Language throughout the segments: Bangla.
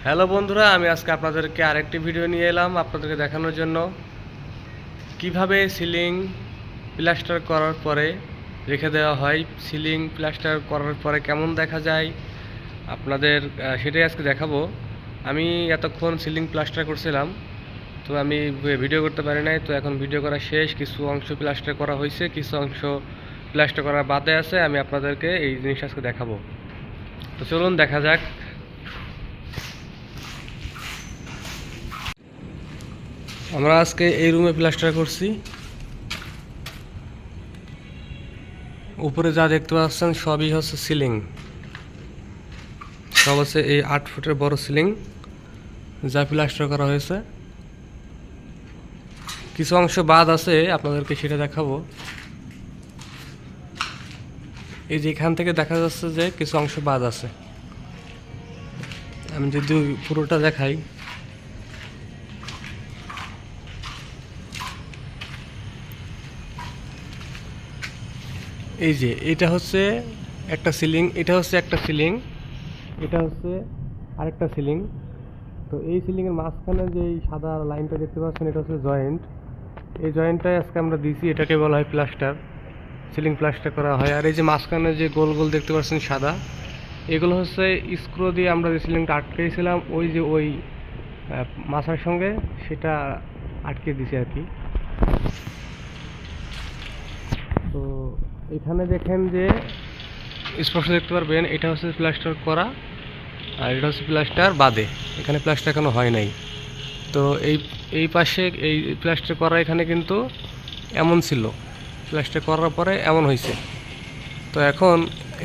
হ্যালো বন্ধুরা, আমি আজকে আপনাদেরকে আরেকটি ভিডিও নিয়ে এলাম আপনাদেরকে দেখানোর জন্য কিভাবে সিলিং প্লাস্টার করার পরে রেখে দেওয়া হয়। সিলিং প্লাস্টার করার পরে কেমন দেখা যায় আপনাদের সেটাই আজকে দেখাবো। আমি এতক্ষণ সিলিং প্লাস্টার করছিলাম, তো আমি ভিডিও করতে পারি নাই। তো এখন ভিডিও করা শেষ, কিছু অংশ প্লাস্টার করা হয়েছে, কিছু অংশ প্লাস্টার করা বাদে আছে। আমি আপনাদেরকে এই জিনিস আজকে দেখাবো। তো চলুন দেখা যাক। আমরা আজকে এই রুমে প্লাস্টার করছি। উপরে যা দেখতে পাচ্ছেন সবই হচ্ছে সিলিং, সব হচ্ছে এই 8 ফুটের বড় সিলিং যা প্লাস্টার করা হয়েছে। কিছু অংশ বাদ আছে, আপনাদেরকে সেটা দেখাবো। এই যে এখান থেকে দেখা যাচ্ছে যে কিছু অংশ বাদ আছে। আমি যদি পুরোটা দেখাই, এই যে এটা হচ্ছে একটা সিলিং, এটা হচ্ছে একটা সিলিং, এটা হচ্ছে আরেকটা সিলিং। তো এই সিলিংয়ের মাঝখানে যে এই সাদা লাইনটা দেখতে পাচ্ছেন, এটা হচ্ছে জয়েন্ট। এই জয়েন্টটাই আজকে আমরা দিছি, এটাকে বলা হয় প্লাস্টার। সিলিং প্লাস্টার করা হয়। আর এই যে মাঝখানে যে গোল গোল দেখতে পাচ্ছেন সাদা, এগুলো হচ্ছে স্ক্রু দিয়ে আমরা যে সিলিংটা আটকেছিলাম ওই যে ওই মাথার সঙ্গে, সেটা আটকে দিছি আর কি। তো এখানে দেখেন যে স্পষ্ট দেখতে পারবেন, এটা হচ্ছে প্লাস্টার করা আর এটা হচ্ছে প্লাস্টার বাদে। এখানে প্লাস্টার এখনো হয় নাই। তো এই এই পাশে এই প্লাস্টার করা এখানে কিন্তু এমন ছিল, প্লাস্টার করার পরে এমন হয়েছে। তো এখন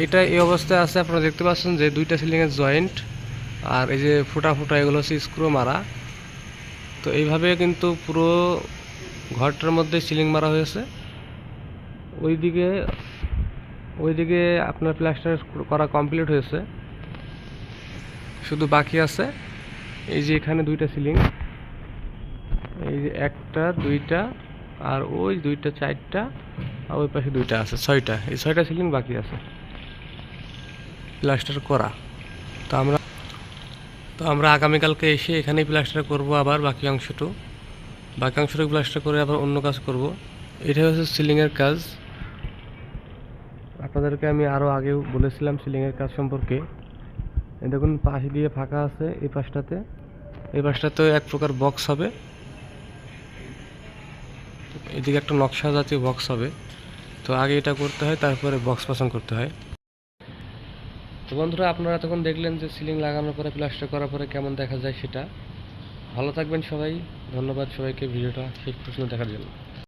এটা এই অবস্থায় আছে। আপনারা দেখতে পাচ্ছেন যে দুইটা সিলিংয়ের জয়েন্ট আর এই যে ফুটা ফুটা এগুলো হচ্ছে স্ক্রু মারা। তো এইভাবে কিন্তু পুরো ঘরটার মধ্যে সিলিং মারা হয়েছে। ওইদিকে ওইদিকে আপনার প্লাস্টার করা কমপ্লিট হয়েছে, শুধু বাকি আছে এই যে এখানে দুইটা সিলিং, এই যে একটা দুইটা আর ওই দুইটা চারটা, আর ওই পাশে দুইটা আছে, ছয়টা। এই ছয়টা সিলিং বাকি আছে প্লাস্টার করা। তো আমরা আগামীকালকে এসে এখানেই প্লাস্টার করব আবার বাকি অংশটুকু প্লাস্টার করে আবার অন্য কাজ করব। এটা হচ্ছে সিলিংয়ের কাজ। আপনাদেরকে আমি আরও আগেও বলেছিলাম সিলিংয়ের কাজ সম্পর্কে। এই দেখুন পাশ দিয়ে ফাঁকা আছে, এই পাশটাতে এক প্রকার বক্স হবে, এদিকে একটা নকশা জাতীয় বক্স হবে। তো আগে এটা করতে হয়, তারপরে বক্স পছন্দ করতে হয়। তো বন্ধুরা, আপনারা তখন দেখলেন যে সিলিং লাগানোর পরে প্লাস্টার করার পরে কেমন দেখা যায় সেটা। ভালো থাকবেন সবাই। ধন্যবাদ সবাইকে ভিডিওটা শেষ পর্যন্ত দেখার জন্য।